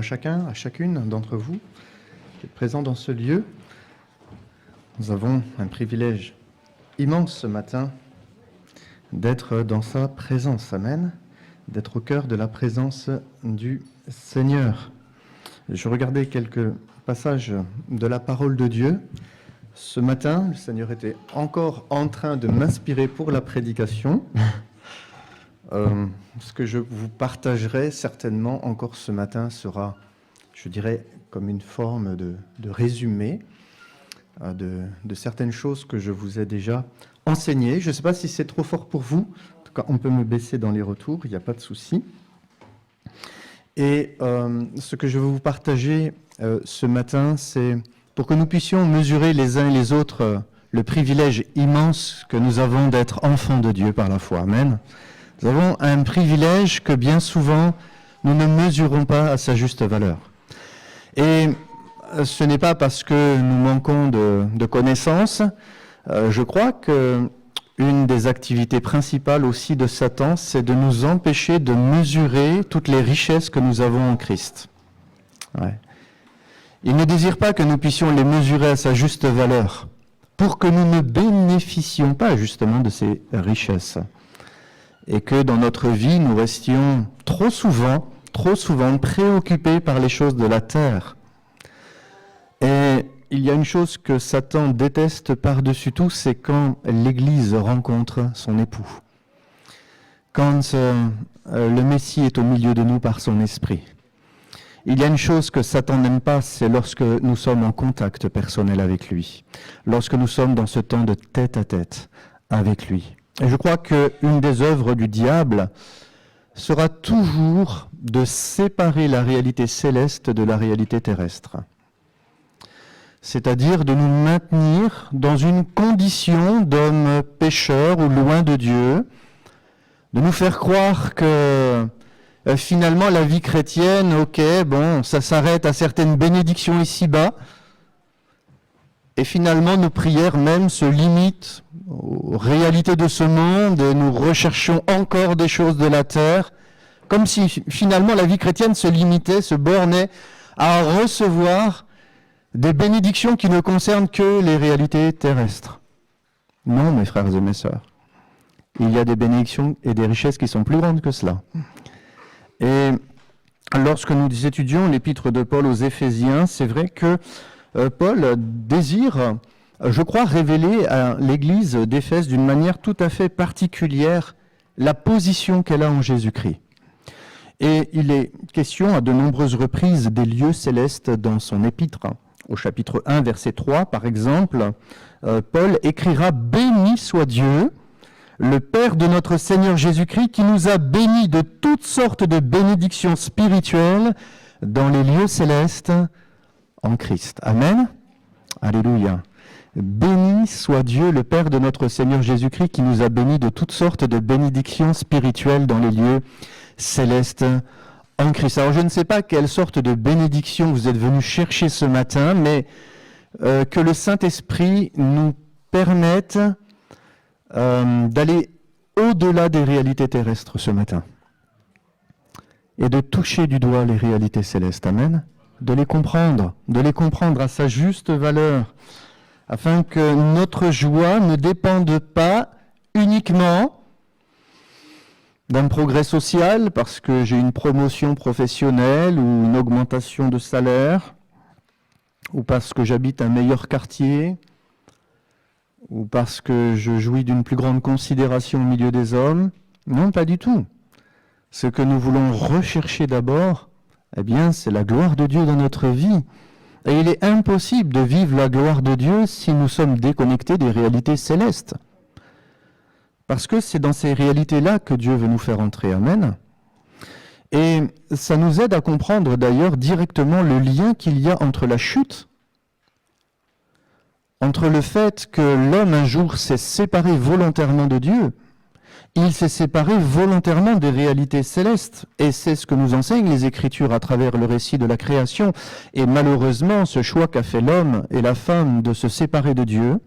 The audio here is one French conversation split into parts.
chacun, à chacune d'entre vous qui êtes présents dans ce lieu. Nous avons un privilège immense ce matin d'être dans sa présence, amen, d'être au cœur de la présence du Seigneur. Je regardais quelques passages de la parole de Dieu. Ce matin, le Seigneur était encore en train de m'inspirer pour la prédication. Ce que je vous partagerai certainement encore ce matin sera, je dirais, comme une forme de résumé de certaines choses que je vous ai déjà enseignées. Je ne sais pas si c'est trop fort pour vous. En tout cas, on peut me baisser dans les retours, il n'y a pas de souci. Et ce que je veux vous partager ce matin, c'est pour que nous puissions mesurer les uns et les autres le privilège immense que nous avons d'être enfants de Dieu par la foi. Amen. Nous avons un privilège que bien souvent nous ne mesurons pas à sa juste valeur. Et ce n'est pas parce que nous manquons de connaissances. Je crois qu'une des activités principales aussi de Satan, c'est de nous empêcher de mesurer toutes les richesses que nous avons en Christ. Ouais. Il ne désire pas que nous puissions les mesurer à sa juste valeur, pour que nous ne bénéficions pas justement de ces richesses. Et que dans notre vie, nous restions trop souvent préoccupés par les choses de la terre. Et il y a une chose que Satan déteste par-dessus tout, c'est quand l'Église rencontre son époux. Quand le Messie est au milieu de nous par son esprit. Il y a une chose que Satan n'aime pas, c'est lorsque nous sommes en contact personnel avec lui. Lorsque nous sommes dans ce temps de tête-à-tête avec lui. Et je crois qu'une des œuvres du diable sera toujours de séparer la réalité céleste de la réalité terrestre. C'est-à-dire de nous maintenir dans une condition d'homme pécheur ou loin de Dieu, de nous faire croire que finalement la vie chrétienne, ça s'arrête à certaines bénédictions ici-bas, et finalement nos prières même se limitent aux réalités de ce monde, et nous recherchons encore des choses de la terre, comme si finalement la vie chrétienne se limitait, se bornait à recevoir des bénédictions qui ne concernent que les réalités terrestres. Non, mes frères et mes sœurs. Il y a des bénédictions et des richesses qui sont plus grandes que cela. Et lorsque nous étudions l'épître de Paul aux Éphésiens, c'est vrai que Paul désire, je crois, révéler à l'Église d'Éphèse d'une manière tout à fait particulière la position qu'elle a en Jésus-Christ. Et il est question à de nombreuses reprises des lieux célestes dans son épître. Au chapitre 1, verset 3, par exemple, Paul écrira « Béni soit Dieu, le Père de notre Seigneur Jésus-Christ, qui nous a bénis de toutes sortes de bénédictions spirituelles dans les lieux célestes en Christ. » Amen. Alléluia. Béni soit Dieu, le Père de notre Seigneur Jésus-Christ, qui nous a bénis de toutes sortes de bénédictions spirituelles dans les lieux célestes en Christ. Alors je ne sais pas quelle sorte de bénédiction vous êtes venus chercher ce matin, mais que le Saint-Esprit nous permette d'aller au-delà des réalités terrestres ce matin et de toucher du doigt les réalités célestes. Amen. De les comprendre à sa juste valeur, afin que notre joie ne dépende pas uniquement d'un progrès social, parce que j'ai une promotion professionnelle ou une augmentation de salaire, ou parce que j'habite un meilleur quartier, ou parce que je jouis d'une plus grande considération au milieu des hommes. Non, pas du tout. Ce que nous voulons rechercher d'abord, c'est la gloire de Dieu dans notre vie. Et il est impossible de vivre la gloire de Dieu si nous sommes déconnectés des réalités célestes. Parce que c'est dans ces réalités-là que Dieu veut nous faire entrer. Amen. Et ça nous aide à comprendre d'ailleurs directement le lien qu'il y a entre la chute, entre le fait que l'homme un jour s'est séparé volontairement de Dieu, il s'est séparé volontairement des réalités célestes. Et c'est ce que nous enseignent les Écritures à travers le récit de la création. Et malheureusement, ce choix qu'a fait l'homme et la femme de se séparer de Dieu,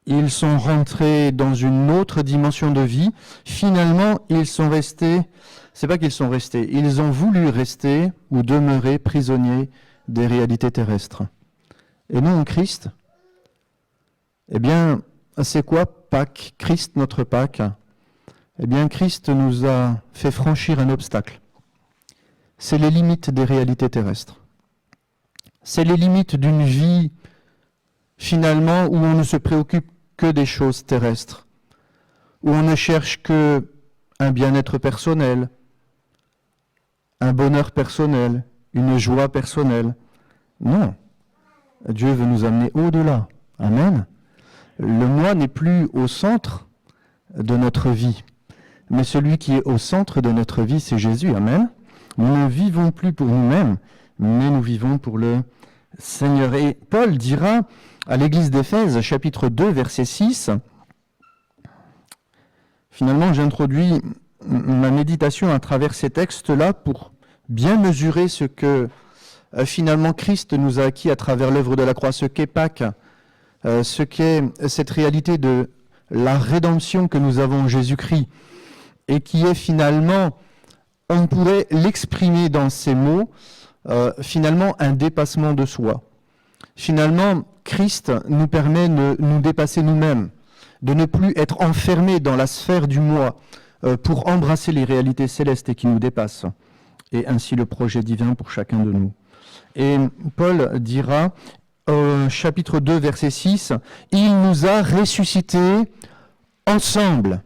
ils sont rentrés dans une autre dimension de vie. Finalement, ils sont restés, c'est pas qu'ils sont restés, ils ont voulu rester ou demeurer prisonniers des réalités terrestres. Et nous, en Christ, eh bien, c'est quoi Pâques, Christ, notre Pâques? Eh bien, Christ nous a fait franchir un obstacle. C'est les limites des réalités terrestres. C'est les limites d'une vie, finalement, où on ne se préoccupe que des choses terrestres, où on ne cherche que un bien-être personnel, un bonheur personnel, une joie personnelle. Non, Dieu veut nous amener au-delà. Amen. Le moi n'est plus au centre de notre vie, mais celui qui est au centre de notre vie, c'est Jésus. Amen. Nous ne vivons plus pour nous-mêmes, mais nous vivons pour le Seigneur. Et Paul dira à l'église d'Éphèse, chapitre 2, verset 6, finalement j'introduis ma méditation à travers ces textes-là pour bien mesurer ce que finalement Christ nous a acquis à travers l'œuvre de la croix, ce qu'est Pâques, ce qu'est cette réalité de la rédemption que nous avons en Jésus-Christ, et qui est finalement, on pourrait l'exprimer dans ces mots, finalement un dépassement de soi. Finalement, Christ nous permet de nous dépasser nous-mêmes, de ne plus être enfermés dans la sphère du moi pour embrasser les réalités célestes et qui nous dépassent, et ainsi le projet divin pour chacun de nous. Et Paul dira, chapitre 2, verset 6, « Il nous a ressuscités ensemble ».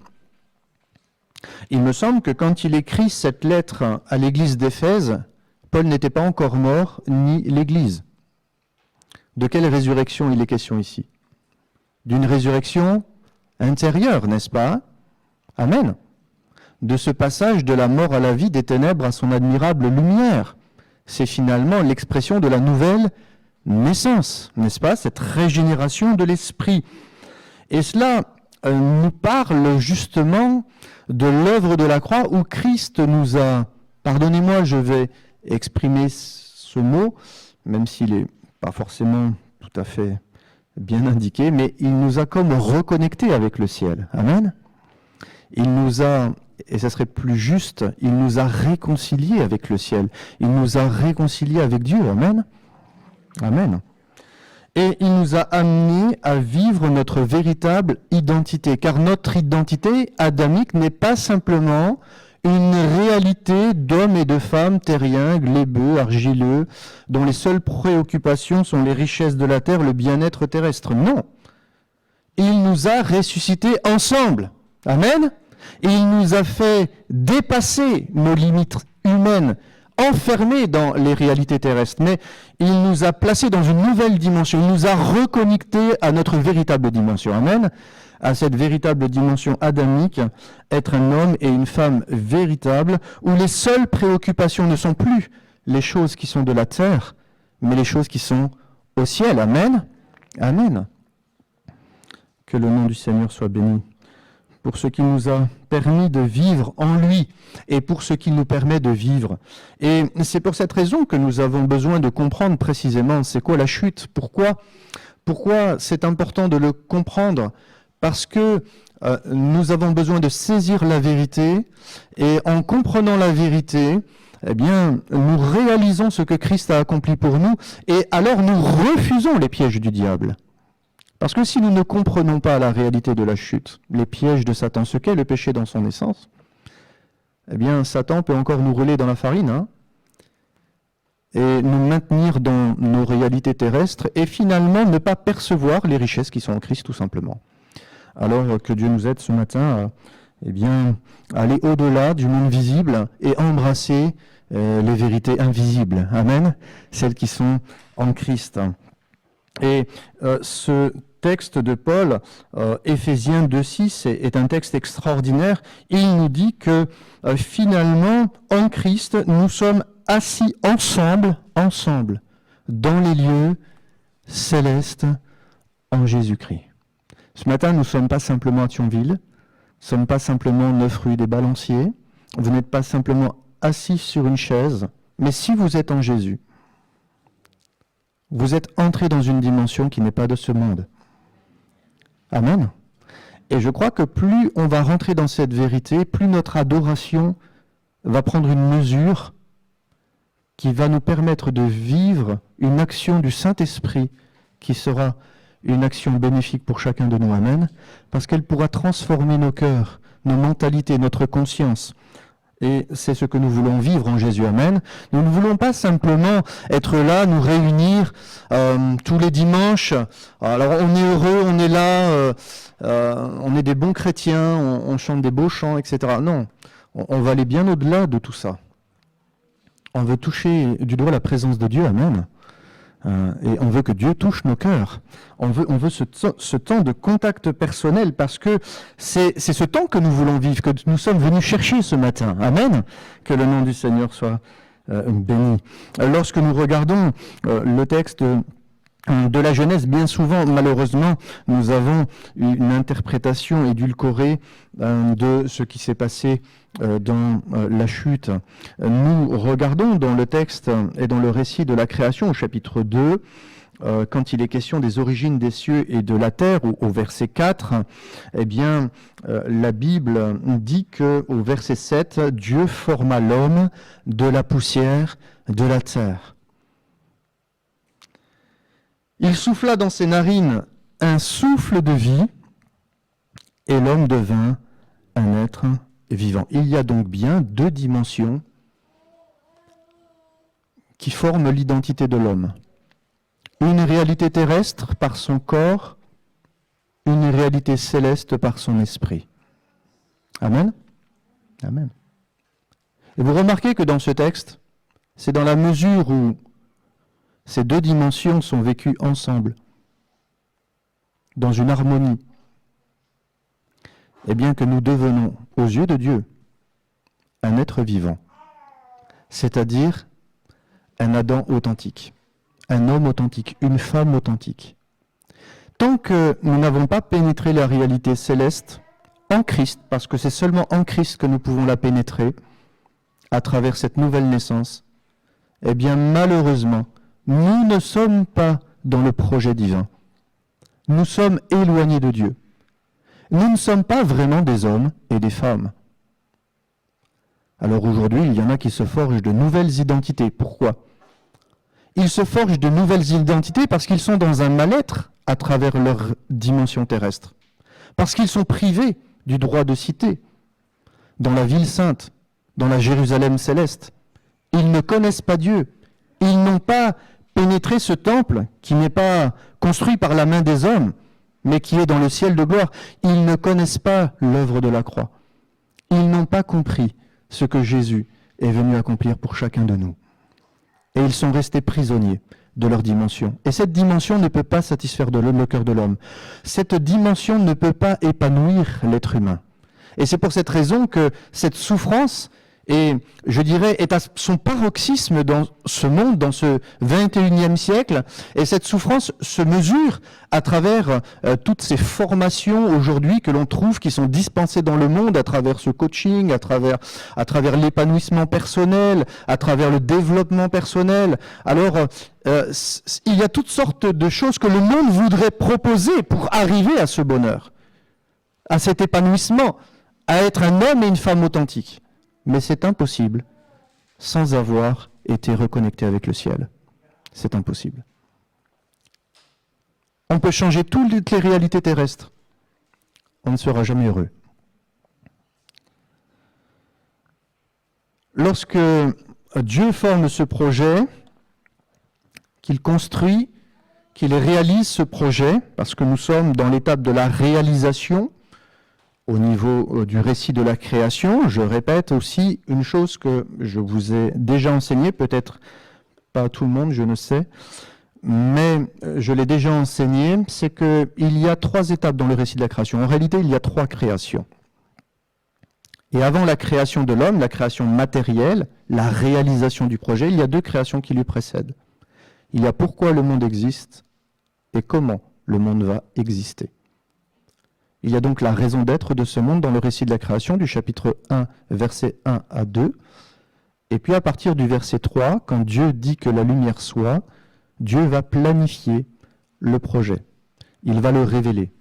Il me semble que quand il écrit cette lettre à l'église d'Éphèse, Paul n'était pas encore mort, ni l'église. De quelle résurrection il est question ici? D'une résurrection intérieure, n'est-ce pas? Amen. De ce passage de la mort à la vie, des ténèbres à son admirable lumière. C'est finalement l'expression de la nouvelle naissance, n'est-ce pas? Cette régénération de l'esprit. Et cela nous parle justement de l'œuvre de la croix où Christ nous a, pardonnez-moi, je vais exprimer ce mot, même s'il n'est pas forcément tout à fait bien indiqué, mais il nous a comme reconnectés avec le ciel. Amen. Il nous a, et ça serait plus juste, il nous a réconciliés avec le ciel. Il nous a réconciliés avec Dieu. Amen. Amen. Et il nous a amenés à vivre notre véritable identité, car notre identité adamique n'est pas simplement une réalité d'hommes et de femmes terriens, glébeux, argileux, dont les seules préoccupations sont les richesses de la terre, le bien-être terrestre. Non. Il nous a ressuscités ensemble. Amen. Et il nous a fait dépasser nos limites humaines, enfermés dans les réalités terrestres, mais il nous a placés dans une nouvelle dimension, il nous a reconnectés à notre véritable dimension. Amen. À cette véritable dimension adamique, être un homme et une femme véritables, où les seules préoccupations ne sont plus les choses qui sont de la terre, mais les choses qui sont au ciel. Amen. Amen. Que le nom du Seigneur soit béni. Pour ce qu'il nous a permis de vivre en lui et pour ce qu'il nous permet de vivre. Et c'est pour cette raison que nous avons besoin de comprendre précisément c'est quoi la chute, pourquoi c'est important de le comprendre, parce que nous avons besoin de saisir la vérité et en comprenant la vérité, eh bien, nous réalisons ce que Christ a accompli pour nous et alors nous refusons les pièges du diable. Parce que si nous ne comprenons pas la réalité de la chute, les pièges de Satan, ce qu'est le péché dans son essence, eh bien, Satan peut encore nous rouler dans la farine, et nous maintenir dans nos réalités terrestres, et finalement ne pas percevoir les richesses qui sont en Christ, tout simplement. Alors que Dieu nous aide ce matin à aller au-delà du monde visible et embrasser les vérités invisibles. Amen. Celles qui sont en Christ. Et ce texte de Paul, Éphésiens 2,6, est un texte extraordinaire. Il nous dit que finalement, en Christ, nous sommes assis ensemble, dans les lieux célestes en Jésus-Christ. Ce matin, nous ne sommes pas simplement à Thionville, nous ne sommes pas simplement 9 rue des Balanciers, vous n'êtes pas simplement assis sur une chaise, mais si vous êtes en Jésus, vous êtes entré dans une dimension qui n'est pas de ce monde. Amen. Et je crois que plus on va rentrer dans cette vérité, plus notre adoration va prendre une mesure qui va nous permettre de vivre une action du Saint-Esprit qui sera une action bénéfique pour chacun de nous. Amen. Parce qu'elle pourra transformer nos cœurs, nos mentalités, notre conscience. Et c'est ce que nous voulons vivre en Jésus. Amen. Nous ne voulons pas simplement être là, nous réunir tous les dimanches. Alors on est heureux, on est là, on est des bons chrétiens, on chante des beaux chants, etc. Non, on va aller bien au-delà de tout ça. On veut toucher du doigt la présence de Dieu. Amen. Et on veut que Dieu touche nos cœurs. On veut ce temps de contact personnel parce que c'est ce temps que nous voulons vivre, que nous sommes venus chercher ce matin. Amen. Que le nom du Seigneur soit béni. Lorsque nous regardons le texte de la Genèse, bien souvent, malheureusement, nous avons une interprétation édulcorée de ce qui s'est passé dans la chute. Nous regardons dans le texte et dans le récit de la création, au chapitre 2, quand il est question des origines des cieux et de la terre, au verset 4, eh bien, la Bible dit qu'au verset 7, Dieu forma l'homme de la poussière de la terre. Il souffla dans ses narines un souffle de vie, et l'homme devint un être vivant. Il y a donc bien deux dimensions qui forment l'identité de l'homme. Une réalité terrestre par son corps, une réalité céleste par son esprit. Amen. Amen. Et vous remarquez que dans ce texte, c'est dans la mesure où ces deux dimensions sont vécues ensemble, dans une harmonie, eh bien que nous devenons, aux yeux de Dieu, un être vivant, c'est-à-dire un Adam authentique, un homme authentique, une femme authentique. Tant que nous n'avons pas pénétré la réalité céleste en Christ, parce que c'est seulement en Christ que nous pouvons la pénétrer, à travers cette nouvelle naissance, eh bien malheureusement, nous ne sommes pas dans le projet divin. Nous sommes éloignés de Dieu. Nous ne sommes pas vraiment des hommes et des femmes. Alors aujourd'hui, il y en a qui se forgent de nouvelles identités. Pourquoi ? Ils se forgent de nouvelles identités parce qu'ils sont dans un mal-être à travers leur dimension terrestre. Parce qu'ils sont privés du droit de cité dans la ville sainte, dans la Jérusalem céleste. Ils ne connaissent pas Dieu. Ils n'ont pas pénétré ce temple qui n'est pas construit par la main des hommes, mais qui est dans le ciel de gloire. Ils ne connaissent pas l'œuvre de la croix. Ils n'ont pas compris ce que Jésus est venu accomplir pour chacun de nous. Et ils sont restés prisonniers de leur dimension. Et cette dimension ne peut pas satisfaire le cœur de l'homme. Cette dimension ne peut pas épanouir l'être humain. Et c'est pour cette raison que cette souffrance, et je dirais, est à son paroxysme dans ce monde, dans ce 21e siècle. Et cette souffrance se mesure à travers toutes ces formations aujourd'hui que l'on trouve, qui sont dispensées dans le monde, à travers ce coaching, à travers l'épanouissement personnel, à travers le développement personnel. Alors, il y a toutes sortes de choses que le monde voudrait proposer pour arriver à ce bonheur, à cet épanouissement, à être un homme et une femme authentiques. Mais c'est impossible sans avoir été reconnecté avec le ciel. C'est impossible. On peut changer toutes les réalités terrestres. On ne sera jamais heureux. Lorsque Dieu forme ce projet, qu'il construit, qu'il réalise ce projet, parce que nous sommes dans l'étape de la réalisation, au niveau du récit de la création, je répète aussi une chose que je vous ai déjà enseignée, peut-être pas à tout le monde, je ne sais, mais je l'ai déjà enseigné, c'est qu'il y a 3 étapes dans le récit de la création. En réalité, il y a 3 créations. Et avant la création de l'homme, la création matérielle, la réalisation du projet, il y a 2 créations qui lui précèdent. Il y a pourquoi le monde existe et comment le monde va exister. Il y a donc la raison d'être de ce monde dans le récit de la création, du chapitre 1, versets 1 à 2. Et puis à partir du verset 3, quand Dieu dit que la lumière soit, Dieu va planifier le projet. Il va le révéler.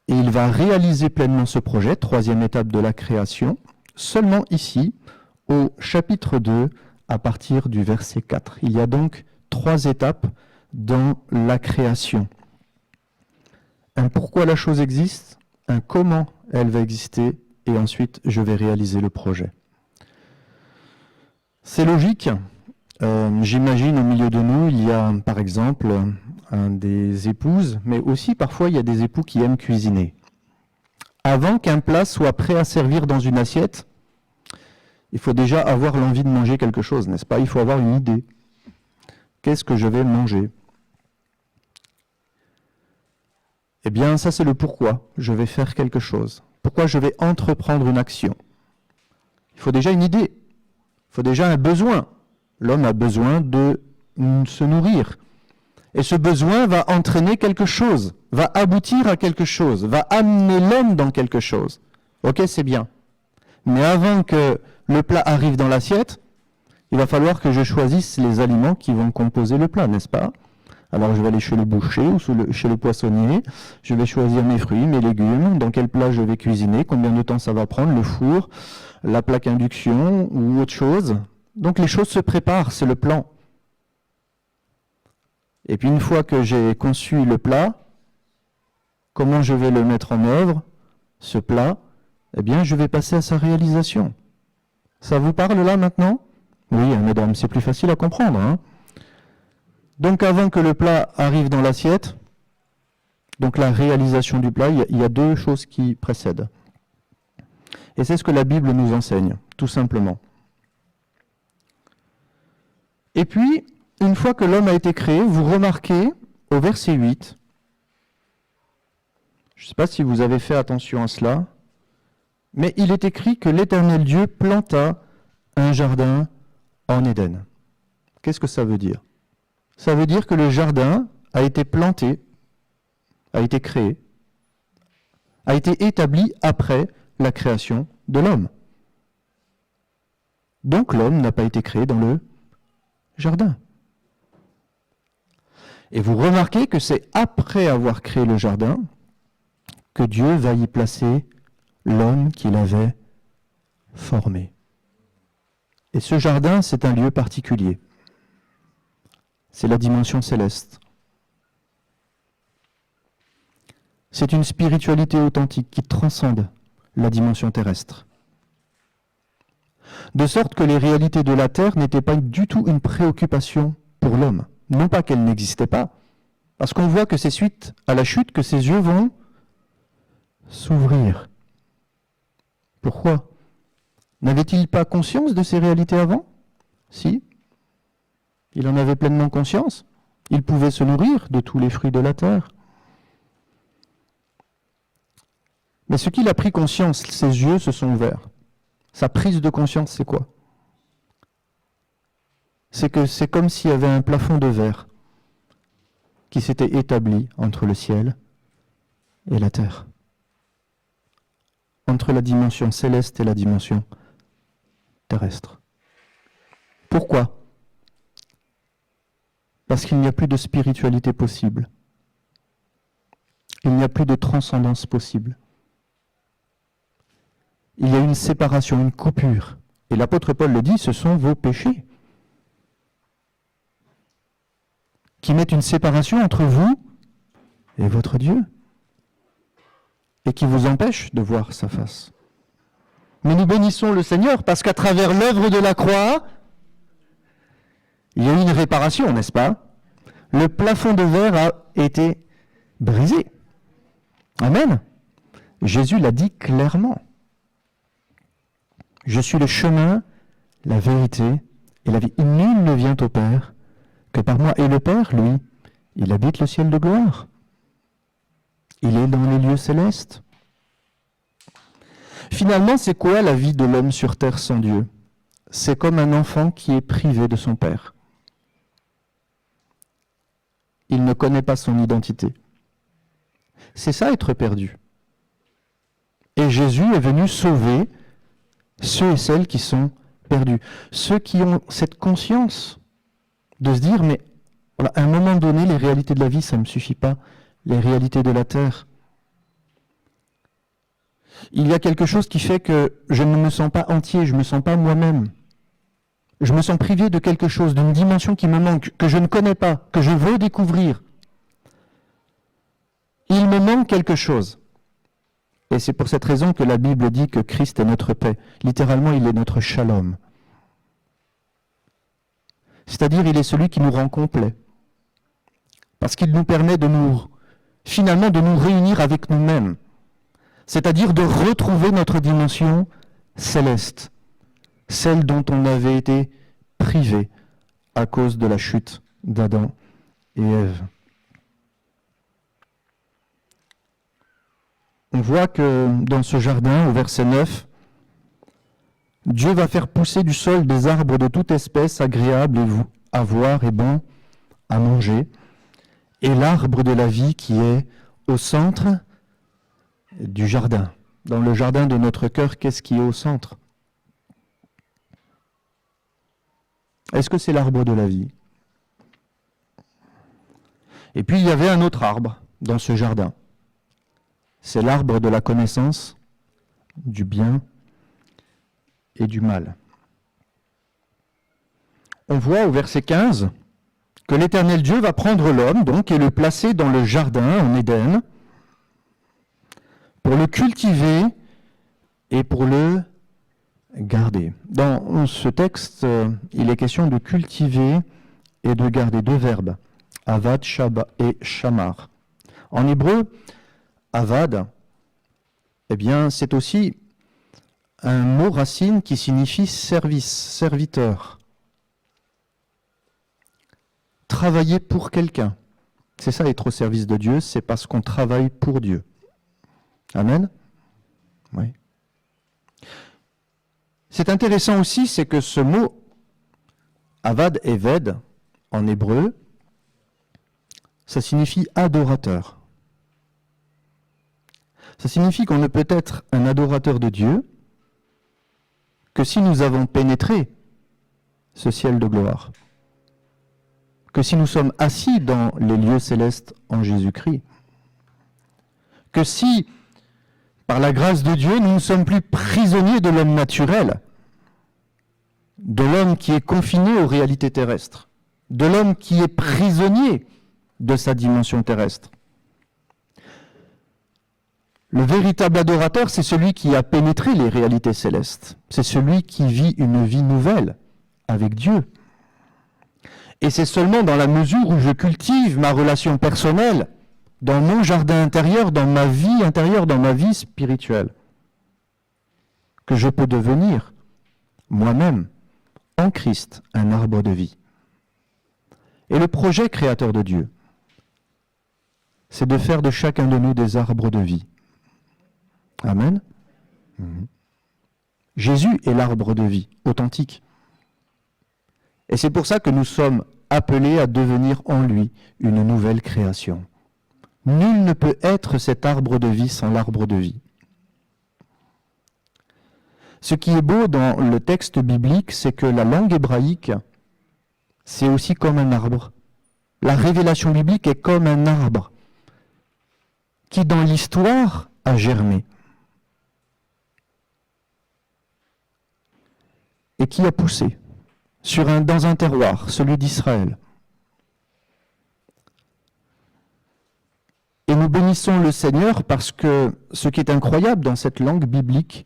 Et il va réaliser pleinement ce projet, troisième étape de la création, seulement ici, au chapitre 2, à partir du verset 4. Il y a donc 3 étapes dans la création. Un pourquoi la chose existe, un comment elle va exister, et ensuite je vais réaliser le projet. C'est logique. J'imagine au milieu de nous, il y a par exemple des épouses, mais aussi parfois il y a des époux qui aiment cuisiner. Avant qu'un plat soit prêt à servir dans une assiette, il faut déjà avoir l'envie de manger quelque chose, n'est-ce pas? Il faut avoir une idée. Qu'est-ce que je vais manger? Eh bien, ça c'est le pourquoi je vais faire quelque chose. Pourquoi je vais entreprendre une action. Il faut déjà une idée. Il faut déjà un besoin. L'homme a besoin de se nourrir. Et ce besoin va entraîner quelque chose, va aboutir à quelque chose, va amener l'homme dans quelque chose. Ok, c'est bien. Mais avant que le plat arrive dans l'assiette, il va falloir que je choisisse les aliments qui vont composer le plat, n'est-ce pas? Alors je vais aller chez le boucher ou chez le poissonnier, je vais choisir mes fruits, mes légumes, dans quel plat je vais cuisiner, combien de temps ça va prendre, le four, la plaque induction ou autre chose. Donc les choses se préparent, c'est le plan. Et puis une fois que j'ai conçu le plat, comment je vais le mettre en œuvre, ce plat? Eh bien, je vais passer à sa réalisation. Ça vous parle là maintenant? Oui, mesdames, c'est plus facile à comprendre. Hein? Donc avant que le plat arrive dans l'assiette, donc la réalisation du plat, il y a 2 choses qui précèdent. Et c'est ce que la Bible nous enseigne, tout simplement. Et puis, une fois que l'homme a été créé, vous remarquez au verset 8, je ne sais pas si vous avez fait attention à cela, mais il est écrit que l'Éternel Dieu planta un jardin en Éden. Qu'est-ce que ça veut dire? Ça veut dire que le jardin a été planté, a été créé, a été établi après la création de l'homme. Donc l'homme n'a pas été créé dans le jardin. Et vous remarquez que c'est après avoir créé le jardin que Dieu va y placer l'homme qu'il avait formé. Et ce jardin, c'est un lieu particulier. C'est la dimension céleste. C'est une spiritualité authentique qui transcende la dimension terrestre. De sorte que les réalités de la terre n'étaient pas du tout une préoccupation pour l'homme. Non pas qu'elles n'existaient pas, parce qu'on voit que c'est suite à la chute que ses yeux vont s'ouvrir. Pourquoi? N'avait-il pas conscience de ces réalités avant? Si. Il en avait pleinement conscience. Il pouvait se nourrir de tous les fruits de la terre. Mais ce qu'il a pris conscience, ses yeux se sont ouverts. Sa prise de conscience, c'est quoi? C'est que c'est comme s'il y avait un plafond de verre qui s'était établi entre le ciel et la terre. Entre la dimension céleste et la dimension terrestre. Pourquoi? Parce qu'il n'y a plus de spiritualité possible. Il n'y a plus de transcendance possible. Il y a une séparation, une coupure. Et l'apôtre Paul le dit, ce sont vos péchés qui mettent une séparation entre vous et votre Dieu et qui vous empêchent de voir sa face. Mais nous bénissons le Seigneur parce qu'à travers l'œuvre de la croix, il y a eu une réparation, n'est-ce pas? Le plafond de verre a été brisé. Amen. Jésus l'a dit clairement. Je suis le chemin, la vérité et la vie. Nul ne vient au Père que par moi. Et le Père, lui, il habite le ciel de gloire. Il est dans les lieux célestes. Finalement, c'est quoi la vie de l'homme sur terre sans Dieu? C'est comme un enfant qui est privé de son Père. Il ne connaît pas son identité. C'est ça être perdu. Et Jésus est venu sauver ceux et celles qui sont perdus. Ceux qui ont cette conscience de se dire, mais voilà, à un moment donné, les réalités de la vie, ça ne me suffit pas. Les réalités de la terre, Il y a quelque chose qui fait que je ne me sens pas entier, je ne me sens pas moi-même. Je me sens privé de quelque chose, d'une dimension qui me manque, que je ne connais pas, que je veux découvrir. Il me manque quelque chose. Et c'est pour cette raison que la Bible dit que Christ est notre paix. Littéralement, il est notre shalom. C'est-à-dire, il est celui qui nous rend complets. Parce qu'il nous permet finalement de nous réunir avec nous-mêmes. C'est-à-dire de retrouver notre dimension céleste, celle dont on avait été privé à cause de la chute d'Adam et Ève. On voit que dans ce jardin, au verset 9, Dieu va faire pousser du sol des arbres de toute espèce agréables à voir et bons à manger, et l'arbre de la vie qui est au centre du jardin. Dans le jardin de notre cœur, qu'est-ce qui est au centre? Est-ce que c'est l'arbre de la vie? Et puis il y avait un autre arbre dans ce jardin. C'est l'arbre de la connaissance du bien et du mal. On voit au verset 15 que l'Éternel Dieu va prendre l'homme donc et le placer dans le jardin en Éden pour le cultiver et pour le garder. Dans ce texte, il est question de cultiver et de garder, deux verbes, avad, shaba et shamar. En hébreu, avad, eh bien, c'est aussi un mot racine qui signifie service, serviteur. Travailler pour quelqu'un. C'est ça être au service de Dieu, c'est parce qu'on travaille pour Dieu. Amen? Oui. C'est intéressant aussi, c'est que ce mot avad et ved en hébreu, ça signifie adorateur. Ça signifie qu'on ne peut être un adorateur de Dieu que si nous avons pénétré ce ciel de gloire, que si nous sommes assis dans les lieux célestes en Jésus-Christ, que si, par la grâce de Dieu, nous ne sommes plus prisonniers de l'homme naturel, de l'homme qui est confiné aux réalités terrestres, de l'homme qui est prisonnier de sa dimension terrestre. Le véritable adorateur, c'est celui qui a pénétré les réalités célestes. C'est celui qui vit une vie nouvelle avec Dieu. Et c'est seulement dans la mesure où je cultive ma relation personnelle, dans mon jardin intérieur, dans ma vie intérieure, dans ma vie spirituelle, que je peux devenir moi-même, en Christ, un arbre de vie. Et le projet créateur de Dieu, c'est de faire de chacun de nous des arbres de vie. Amen. Jésus est l'arbre de vie, authentique. Et c'est pour ça que nous sommes appelés à devenir en lui une nouvelle création. Nul ne peut être cet arbre de vie sans l'arbre de vie. Ce qui est beau dans le texte biblique, c'est que la langue hébraïque, c'est aussi comme un arbre. La révélation biblique est comme un arbre qui, dans l'histoire, a germé. Et qui a poussé dans un terroir, celui d'Israël. Et nous bénissons le Seigneur parce que ce qui est incroyable dans cette langue biblique,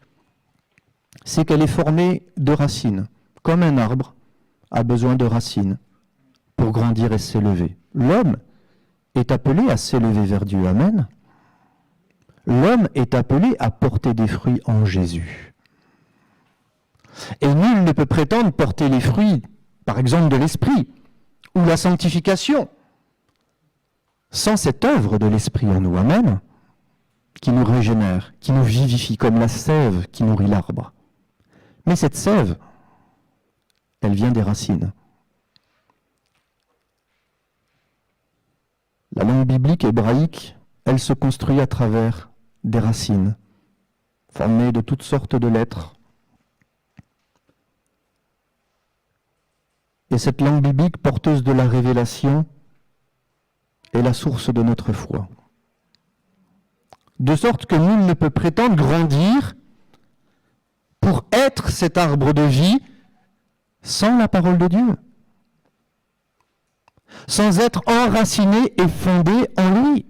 c'est qu'elle est formée de racines. Comme un arbre a besoin de racines pour grandir et s'élever. L'homme est appelé à s'élever vers Dieu. Amen. L'homme est appelé à porter des fruits en Jésus. Et nul ne peut prétendre porter les fruits, par exemple, de l'esprit ou la sanctification, sans cette œuvre de l'esprit en nous. Amen. Qui nous régénère, qui nous vivifie comme la sève qui nourrit l'arbre. Mais cette sève, elle vient des racines. La langue biblique hébraïque, elle se construit à travers des racines, formées de toutes sortes de lettres. Et cette langue biblique, porteuse de la révélation, est la source de notre foi. de sorte que nul ne peut prétendre grandir pour être cet arbre de vie sans la parole de Dieu, sans être enraciné et fondé en lui.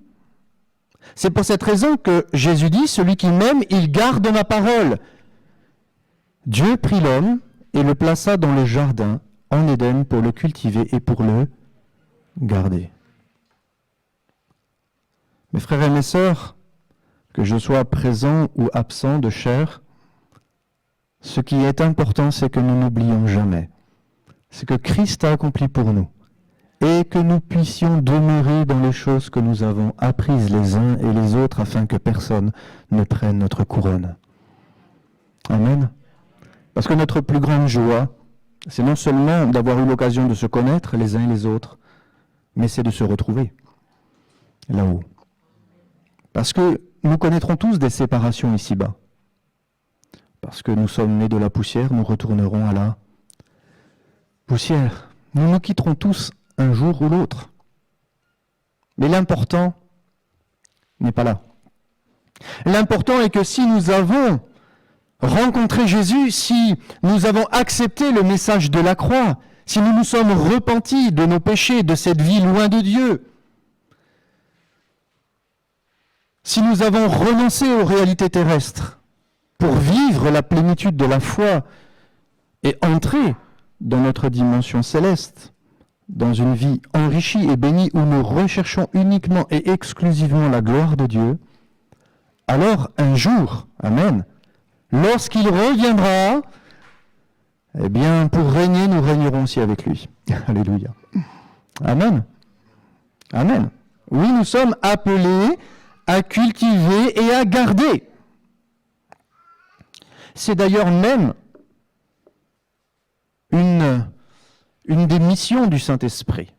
C'est pour cette raison que Jésus dit, celui qui m'aime, il garde ma parole. Dieu prit l'homme et le plaça dans le jardin en Éden pour le cultiver et pour le garder. Mes frères et mes sœurs, que je sois présent ou absent de chair, ce qui est important, c'est que nous n'oublions jamais ce que Christ a accompli pour nous et que nous puissions demeurer dans les choses que nous avons apprises les uns et les autres afin que personne ne prenne notre couronne. Amen. Parce que notre plus grande joie, c'est non seulement d'avoir eu l'occasion de se connaître les uns et les autres, mais c'est de se retrouver là-haut. Parce que nous connaîtrons tous des séparations ici-bas. Parce que nous sommes nés de la poussière, nous retournerons à la poussière. Nous nous quitterons tous un jour ou l'autre. Mais l'important n'est pas là. L'important est que si nous avons rencontré Jésus, si nous avons accepté le message de la croix, si nous nous sommes repentis de nos péchés, de cette vie loin de Dieu, si nous avons renoncé aux réalités terrestres pour vivre la plénitude de la foi et entrer dans notre dimension céleste, dans une vie enrichie et bénie où nous recherchons uniquement et exclusivement la gloire de Dieu, alors un jour, amen, lorsqu'il reviendra, eh bien, pour régner, nous régnerons aussi avec lui. Alléluia. Amen. Amen. Oui, nous sommes appelés à cultiver et à garder. C'est d'ailleurs même une des missions du Saint-Esprit.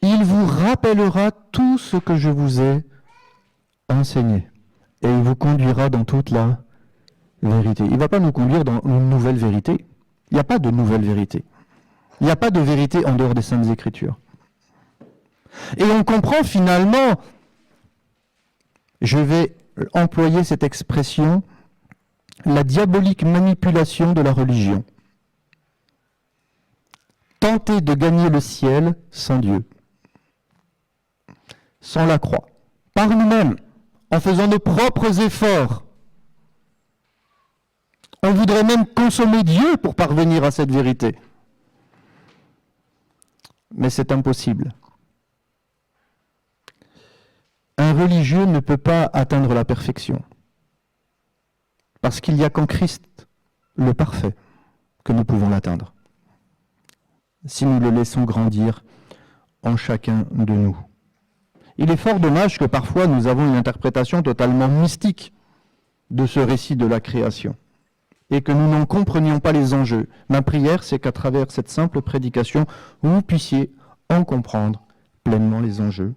Il vous rappellera tout ce que je vous ai enseigné et il vous conduira dans toute la vérité. Il ne va pas nous conduire dans une nouvelle vérité. Il n'y a pas de nouvelle vérité. Il n'y a pas de vérité en dehors des Saintes Écritures. Et on comprend finalement, je vais employer cette expression, la diabolique manipulation de la religion. Tenter de gagner le ciel sans Dieu, sans la croix, par nous-mêmes, en faisant nos propres efforts. On voudrait même consommer Dieu pour parvenir à cette vérité. Mais c'est impossible. Un religieux ne peut pas atteindre la perfection. Parce qu'il n'y a qu'en Christ, le parfait, que nous pouvons l'atteindre. Si nous le laissons grandir en chacun de nous. Il est fort dommage que parfois nous avons une interprétation totalement mystique de ce récit de la création et que nous n'en comprenions pas les enjeux. Ma prière, c'est qu'à travers cette simple prédication, vous puissiez en comprendre pleinement les enjeux.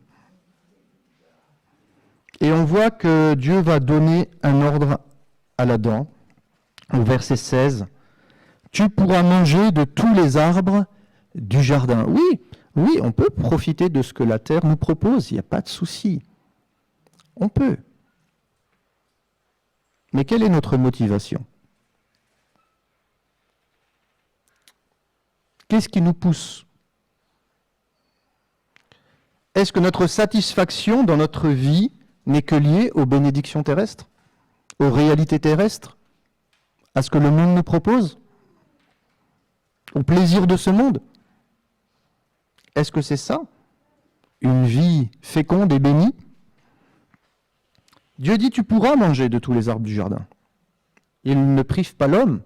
Et on voit que Dieu va donner un ordre à l'Adam, au verset 16. « Tu pourras manger de tous les arbres du jardin. » Oui, on peut profiter de ce que la terre nous propose, il n'y a pas de souci. On peut. Mais quelle est notre motivation ? Qu'est-ce qui nous pousse ? Est-ce que notre satisfaction dans notre vie n'est que liée aux bénédictions terrestres, aux réalités terrestres, à ce que le monde nous propose, au plaisir de ce monde ? Est-ce que c'est ça, une vie féconde et bénie ? Dieu dit, tu pourras manger de tous les arbres du jardin. Il ne prive pas l'homme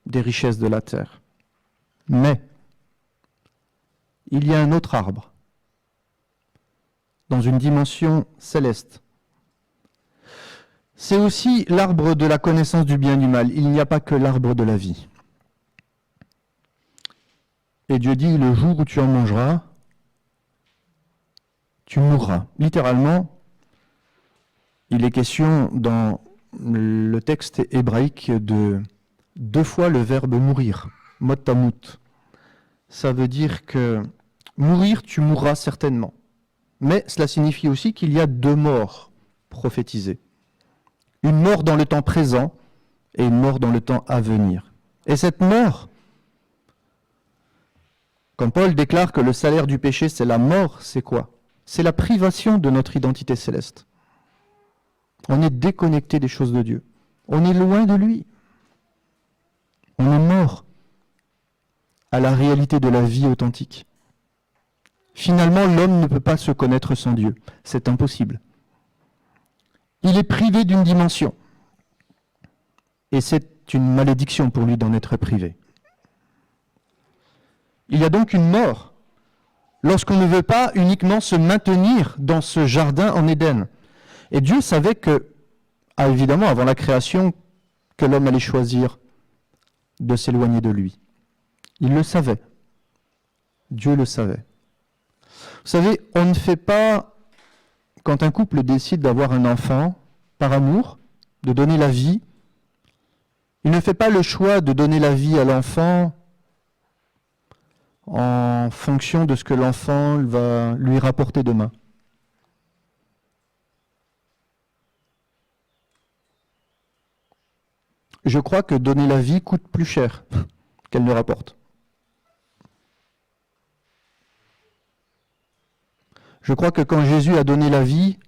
des richesses de la terre. Mais il y a un autre arbre, dans une dimension céleste. C'est aussi l'arbre de la connaissance du bien et du mal. Il n'y a pas que l'arbre de la vie. Et Dieu dit, le jour où tu en mangeras, tu mourras. Littéralement, il est question dans le texte hébraïque de 2 fois le verbe mourir, mot tamut. Ça veut dire que mourir, tu mourras certainement. Mais cela signifie aussi qu'il y a 2 morts prophétisées. une mort dans le temps présent et une mort dans le temps à venir. Et cette mort, quand Paul déclare que le salaire du péché, c'est la mort, c'est quoi? C'est la privation de notre identité céleste. On est déconnecté des choses de Dieu. On est loin de lui. On est mort à la réalité de la vie authentique. Finalement, l'homme ne peut pas se connaître sans Dieu. C'est impossible. Il est privé d'une dimension. Et c'est une malédiction pour lui d'en être privé. Il y a donc une mort lorsqu'on ne veut pas uniquement se maintenir dans ce jardin en Éden. Et Dieu savait que, évidemment, avant la création, que l'homme allait choisir de s'éloigner de lui. Il le savait. Dieu le savait. Vous savez, on ne fait pas, quand un couple décide d'avoir un enfant, par amour, de donner la vie, il ne fait pas le choix de donner la vie à l'enfant en fonction de ce que l'enfant va lui rapporter demain. Je crois que donner la vie coûte plus cher qu'elle ne rapporte. Je crois que quand Jésus a donné la vie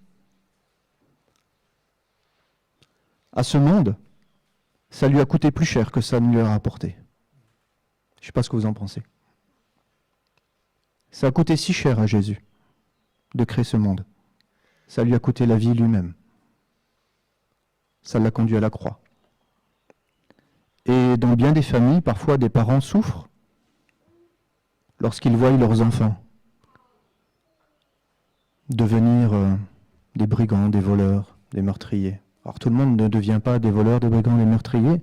à ce monde, ça lui a coûté plus cher que ça ne lui a rapporté. Je ne sais pas ce que vous en pensez. Ça a coûté si cher à Jésus de créer ce monde. Ça lui a coûté la vie lui-même. Ça l'a conduit à la croix. Et dans bien des familles, parfois des parents souffrent lorsqu'ils voient leurs enfants devenir des brigands, des voleurs, des meurtriers. Alors tout le monde ne devient pas des voleurs, des brigands, des meurtriers,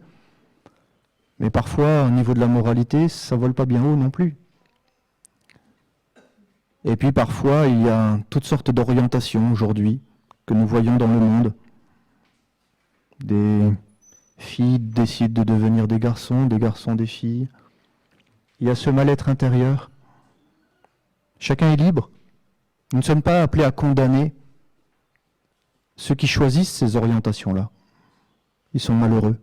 mais parfois, au niveau de la moralité, ça ne vole pas bien haut non plus. Et puis parfois, il y a toutes sortes d'orientations aujourd'hui que nous voyons dans le monde. Des filles décident de devenir des garçons des filles. Il y a ce mal-être intérieur. Chacun est libre. Nous ne sommes pas appelés à condamner ceux qui choisissent ces orientations-là. Ils sont malheureux.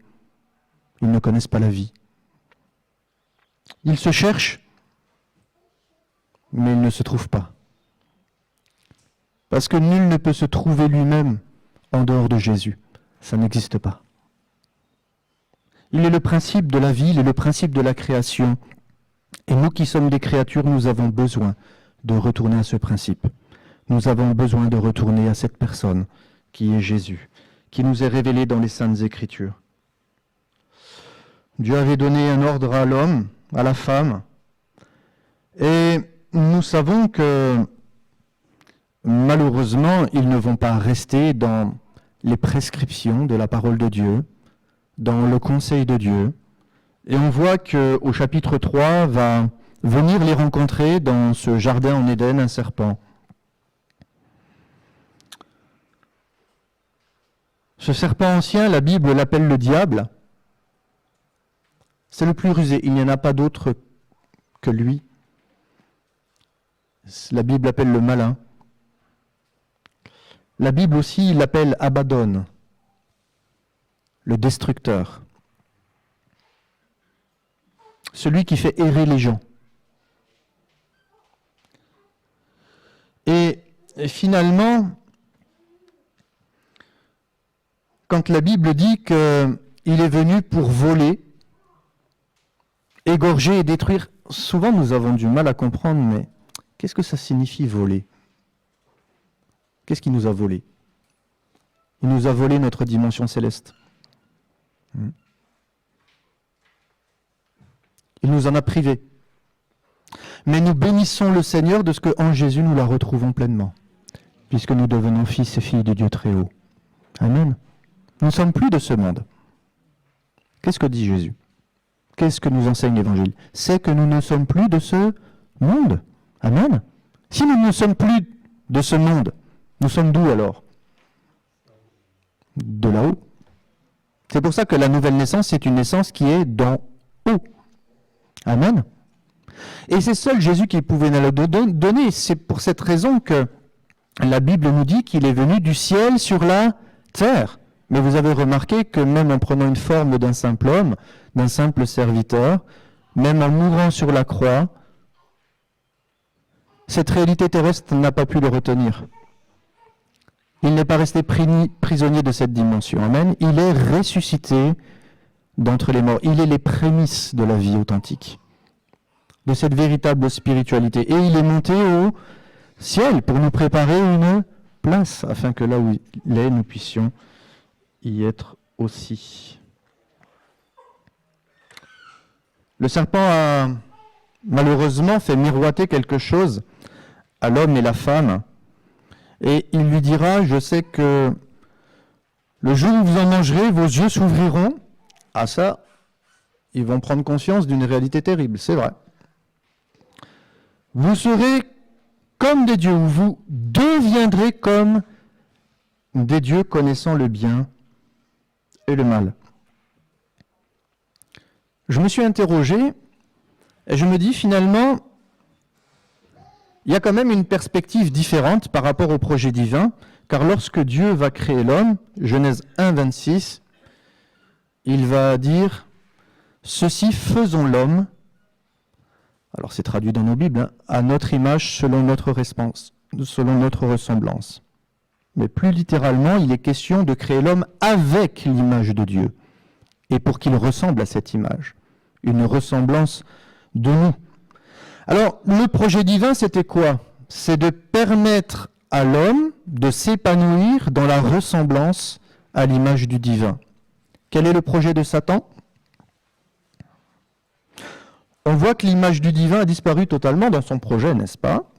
Ils ne connaissent pas la vie. Ils se cherchent, mais ils ne se trouvent pas. Parce que nul ne peut se trouver lui-même en dehors de Jésus. Ça n'existe pas. Il est le principe de la vie, il est le principe de la création. Et nous qui sommes des créatures, nous avons besoin de retourner à ce principe. Nous avons besoin de retourner à cette personne qui est Jésus, qui nous est révélé dans les Saintes Écritures. Dieu avait donné un ordre à l'homme, à la femme, et nous savons que malheureusement, ils ne vont pas rester dans les prescriptions de la parole de Dieu, dans le conseil de Dieu. Et on voit qu'au chapitre 3 va venir les rencontrer dans ce jardin en Éden, un serpent. Ce serpent ancien, la Bible l'appelle le diable. C'est le plus rusé, il n'y en a pas d'autre que lui. La Bible l'appelle le malin. La Bible aussi l'appelle Abaddon, le destructeur. Celui qui fait errer les gens. Et finalement, quand la Bible dit qu'il est venu pour voler, égorger et détruire, souvent nous avons du mal à comprendre, mais qu'est-ce que ça signifie voler? Qu'est-ce qu'il nous a volé? Il nous a volé notre dimension céleste. Il nous en a privés. Mais nous bénissons le Seigneur de ce qu'en Jésus nous la retrouvons pleinement, puisque nous devenons fils et filles de Dieu très haut. Amen. Nous ne sommes plus de ce monde. Qu'est-ce que dit Jésus? Qu'est-ce que nous enseigne l'Évangile? C'est que nous ne sommes plus de ce monde. Amen. Si nous ne sommes plus de ce monde, nous sommes d'où alors? De là-haut. C'est pour ça que la nouvelle naissance, c'est une naissance qui est d'en haut. Amen. Et c'est seul Jésus qui pouvait nous le donner. C'est pour cette raison que la Bible nous dit qu'il est venu du ciel sur la terre. Mais vous avez remarqué que même en prenant une forme d'un simple homme, d'un simple serviteur, même en mourant sur la croix, cette réalité terrestre n'a pas pu le retenir. Il n'est pas resté prisonnier de cette dimension. Amen. Il est ressuscité d'entre les morts. Il est les prémices de la vie authentique, de cette véritable spiritualité. Et il est monté au ciel pour nous préparer une place, afin que là où il est, nous puissions y être aussi. Le serpent a malheureusement fait miroiter quelque chose à l'homme et la femme, et il lui dira, je sais que le jour où vous en mangerez, vos yeux s'ouvriront. Ah ça, ils vont prendre conscience d'une réalité terrible, c'est vrai. Vous serez comme des dieux, ou vous deviendrez comme des dieux connaissant le bien et le mal. Je me suis interrogé et je me dis finalement, il y a quand même une perspective différente par rapport au projet divin, car lorsque Dieu va créer l'homme, Genèse 1, 26, il va dire « Ceci faisons l'homme », alors c'est traduit dans nos Bibles, à notre image selon notre ressemblance. Mais plus littéralement, il est question de créer l'homme avec l'image de Dieu, et pour qu'il ressemble à cette image, une ressemblance de nous. Alors, le projet divin, c'était quoi? C'est de permettre à l'homme de s'épanouir dans la ressemblance à l'image du divin. Quel est le projet de Satan? On voit que l'image du divin a disparu totalement dans son projet, n'est-ce pas?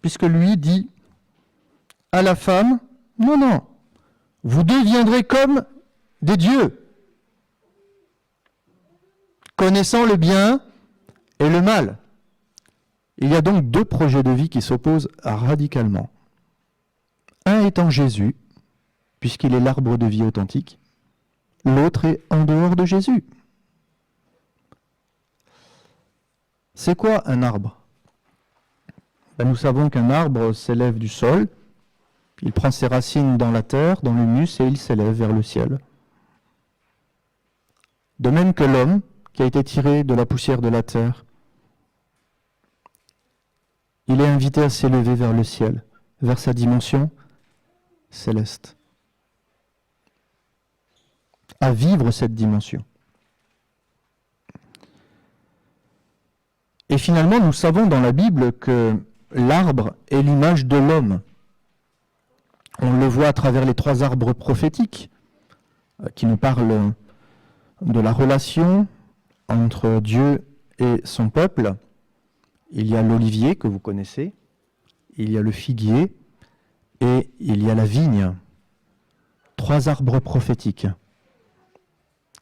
Puisque lui dit à la femme, non, non, vous deviendrez comme des dieux, connaissant le bien et le mal. Il y a donc deux projets de vie qui s'opposent radicalement. Un étant Jésus, puisqu'il est l'arbre de vie authentique. L'autre est en dehors de Jésus. C'est quoi un arbre? Nous savons qu'un arbre s'élève du sol, il prend ses racines dans la terre, dans l'humus, et il s'élève vers le ciel. De même que l'homme, qui a été tiré de la poussière de la terre, il est invité à s'élever vers le ciel, vers sa dimension céleste, à vivre cette dimension. Et finalement, nous savons dans la Bible que l'arbre est l'image de l'homme. On le voit à travers les 3 arbres prophétiques qui nous parlent de la relation entre Dieu et son peuple. Il y a l'olivier que vous connaissez, il y a le figuier et il y a la vigne. 3 arbres prophétiques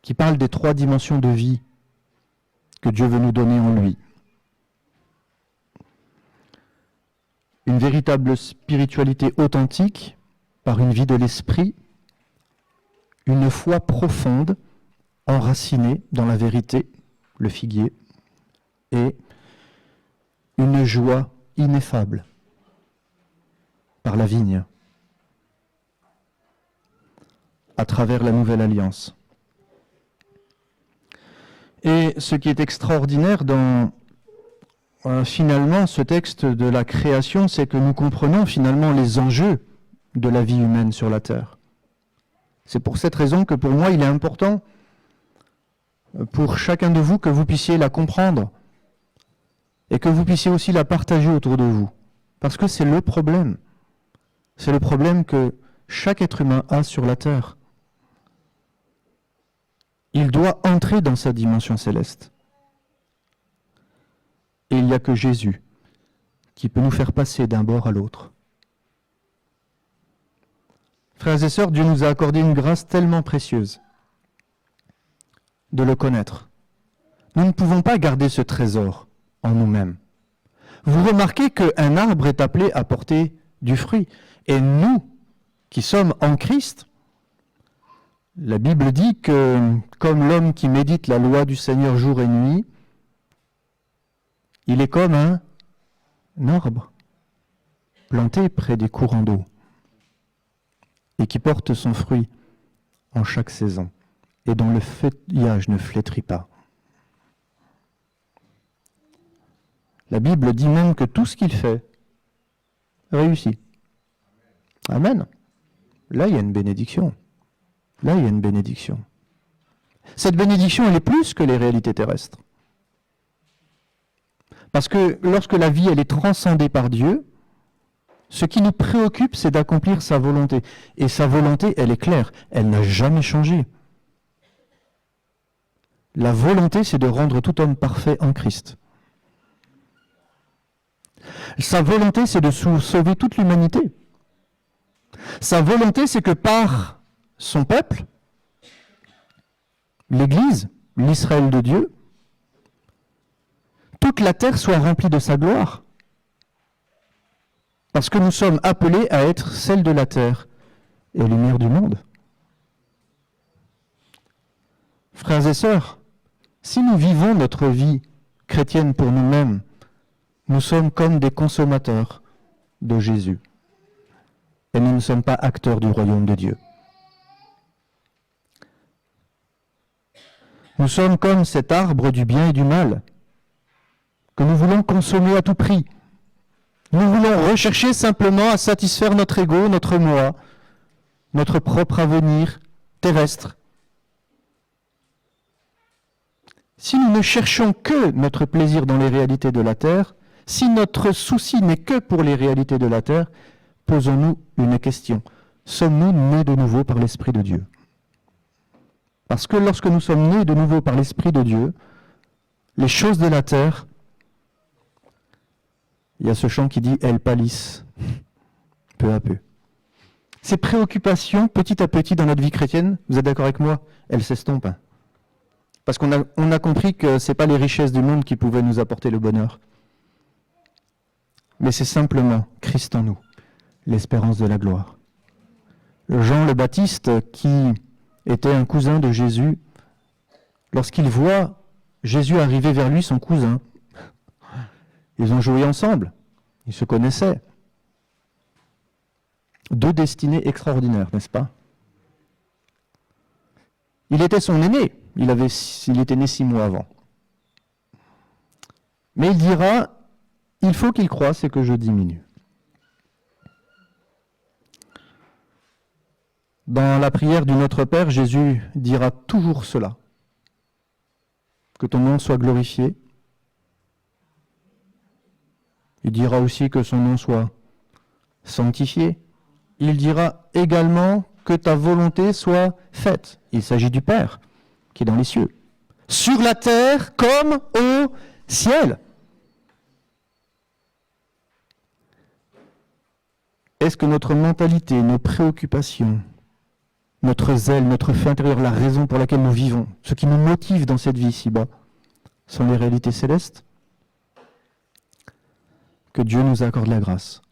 qui parlent des 3 dimensions de vie que Dieu veut nous donner en lui. Une véritable spiritualité authentique par une vie de l'esprit, une foi profonde, enracinée dans la vérité, le figuier, et une joie ineffable par la vigne, à travers la nouvelle alliance. Et ce qui est extraordinaire dans finalement ce texte de la création, c'est que nous comprenons finalement les enjeux de la vie humaine sur la terre. C'est pour cette raison que pour moi il est important pour chacun de vous que vous puissiez la comprendre et que vous puissiez aussi la partager autour de vous. Parce que c'est le problème. C'est le problème que chaque être humain a sur la terre. Il doit entrer dans sa dimension céleste. Et il n'y a que Jésus qui peut nous faire passer d'un bord à l'autre. Frères et sœurs, Dieu nous a accordé une grâce tellement précieuse de le connaître. Nous ne pouvons pas garder ce trésor en nous-mêmes. Vous remarquez qu'un arbre est appelé à porter du fruit. Et nous, qui sommes en Christ, la Bible dit que comme l'homme qui médite la loi du Seigneur jour et nuit, il est comme un arbre planté près des courants d'eau et qui porte son fruit en chaque saison, et dont le feuillage ne flétrit pas. La Bible dit même que tout ce qu'il fait réussit. Amen. Là, il y a une bénédiction. Là, il y a une bénédiction. Cette bénédiction, elle est plus que les réalités terrestres. Parce que lorsque la vie, elle est transcendée par Dieu, ce qui nous préoccupe, c'est d'accomplir sa volonté. Et sa volonté, elle est claire. Elle n'a jamais changé. La volonté, c'est de rendre tout homme parfait en Christ. Sa volonté, c'est de sauver toute l'humanité. Sa volonté, c'est que par son peuple, l'Église, l'Israël de Dieu, toute la terre soit remplie de sa gloire. Parce que nous sommes appelés à être celle de la terre et lumière du monde. Frères et sœurs, si nous vivons notre vie chrétienne pour nous-mêmes, nous sommes comme des consommateurs de Jésus. Et nous ne sommes pas acteurs du royaume de Dieu. Nous sommes comme cet arbre du bien et du mal que nous voulons consommer à tout prix. Nous voulons rechercher simplement à satisfaire notre ego, notre moi, notre propre avenir terrestre. Si nous ne cherchons que notre plaisir dans les réalités de la terre, si notre souci n'est que pour les réalités de la terre, posons-nous une question. Sommes-nous nés de nouveau par l'Esprit de Dieu ? Parce que lorsque nous sommes nés de nouveau par l'Esprit de Dieu, les choses de la terre, il y a ce chant qui dit « elles pâlissent peu à peu ». Ces préoccupations, petit à petit dans notre vie chrétienne, vous êtes d'accord avec moi, elles s'estompent. Parce qu'on a compris que ce n'est pas les richesses du monde qui pouvaient nous apporter le bonheur. Mais c'est simplement Christ en nous, l'espérance de la gloire. Jean le Baptiste, qui était un cousin de Jésus, lorsqu'il voit Jésus arriver vers lui, son cousin, ils ont joué ensemble, ils se connaissaient. Deux destinées extraordinaires, n'est-ce pas ? Il était son aîné, il était né 6 mois avant. Mais il dira, il faut qu'il croisse et que je diminue. Dans la prière du Notre Père, Jésus dira toujours cela. Que ton nom soit glorifié. Il dira aussi que son nom soit sanctifié. Il dira également que ta volonté soit faite. Il s'agit du Père qui est dans les cieux. Sur la terre comme au ciel. Est-ce que notre mentalité, nos préoccupations, notre zèle, notre feu intérieur, la raison pour laquelle nous vivons, ce qui nous motive dans cette vie ici-bas, sont les réalités célestes ? Que Dieu nous accorde la grâce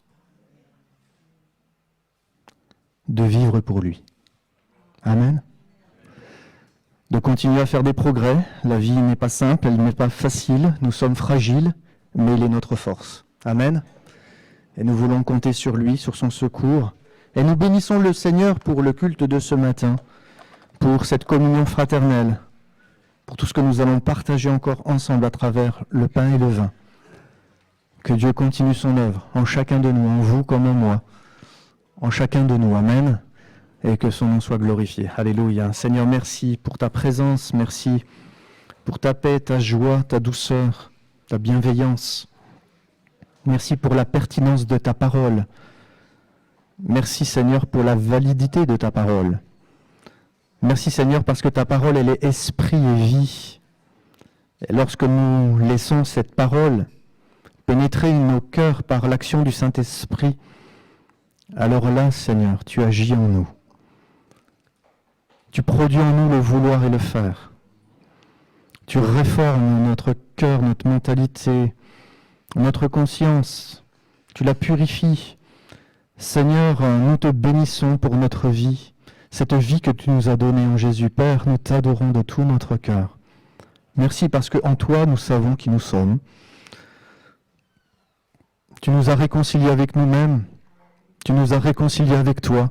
de vivre pour lui. Amen. De continuer à faire des progrès. La vie n'est pas simple, elle n'est pas facile. Nous sommes fragiles, mais il est notre force. Amen. Et nous voulons compter sur lui, sur son secours. Et nous bénissons le Seigneur pour le culte de ce matin, pour cette communion fraternelle, pour tout ce que nous allons partager encore ensemble à travers le pain et le vin. Que Dieu continue son œuvre en chacun de nous, en vous comme en moi, en chacun de nous. Amen. Et que son nom soit glorifié. Alléluia. Seigneur, merci pour ta présence, merci pour ta paix, ta joie, ta douceur, ta bienveillance. Merci pour la pertinence de ta parole. Merci Seigneur pour la validité de ta parole. Merci Seigneur parce que ta parole, elle est esprit et vie. Et lorsque nous laissons cette parole pénétrer nos cœurs par l'action du Saint-Esprit, alors là, Seigneur, tu agis en nous. Tu produis en nous le vouloir et le faire. Tu réformes notre cœur, notre mentalité, notre conscience. Tu la purifies. Seigneur, nous te bénissons pour notre vie, cette vie que tu nous as donnée en Jésus. Père, nous t'adorons de tout notre cœur. Merci parce qu'en toi, nous savons qui nous sommes. Tu nous as réconciliés avec nous-mêmes. Tu nous as réconciliés avec toi.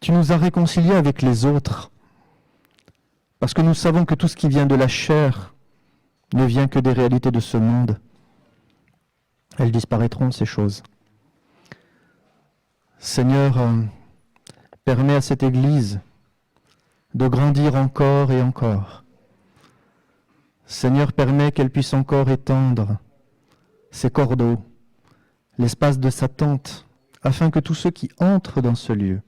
Tu nous as réconciliés avec les autres, parce que nous savons que tout ce qui vient de la chair ne vient que des réalités de ce monde. Elles disparaîtront, ces choses. Seigneur, permets à cette Église de grandir encore et encore. Seigneur, permets qu'elle puisse encore étendre ses cordeaux, l'espace de sa tente, afin que tous ceux qui entrent dans ce lieu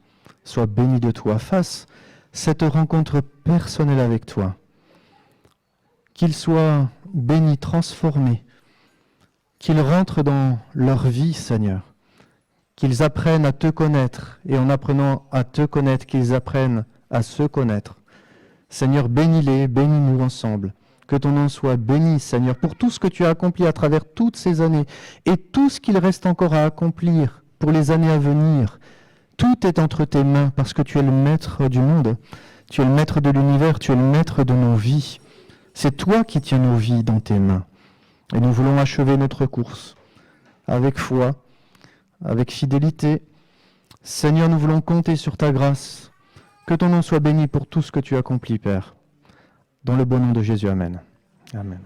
soient bénis de toi. Fasse cette rencontre personnelle avec toi. Qu'ils soient bénis, transformés, qu'ils rentrent dans leur vie, Seigneur, qu'ils apprennent à te connaître, et en apprenant à te connaître, qu'ils apprennent à se connaître. Seigneur, bénis-les, bénis-nous ensemble. Que ton nom soit béni, Seigneur, pour tout ce que tu as accompli à travers toutes ces années et tout ce qu'il reste encore à accomplir pour les années à venir. Tout est entre tes mains parce que tu es le maître du monde, tu es le maître de l'univers, tu es le maître de nos vies. C'est toi qui tiens nos vies dans tes mains. Et nous voulons achever notre course avec foi, avec fidélité. Seigneur, nous voulons compter sur ta grâce. Que ton nom soit béni pour tout ce que tu accomplis, Père. Dans le bon nom de Jésus, Amen. Amen.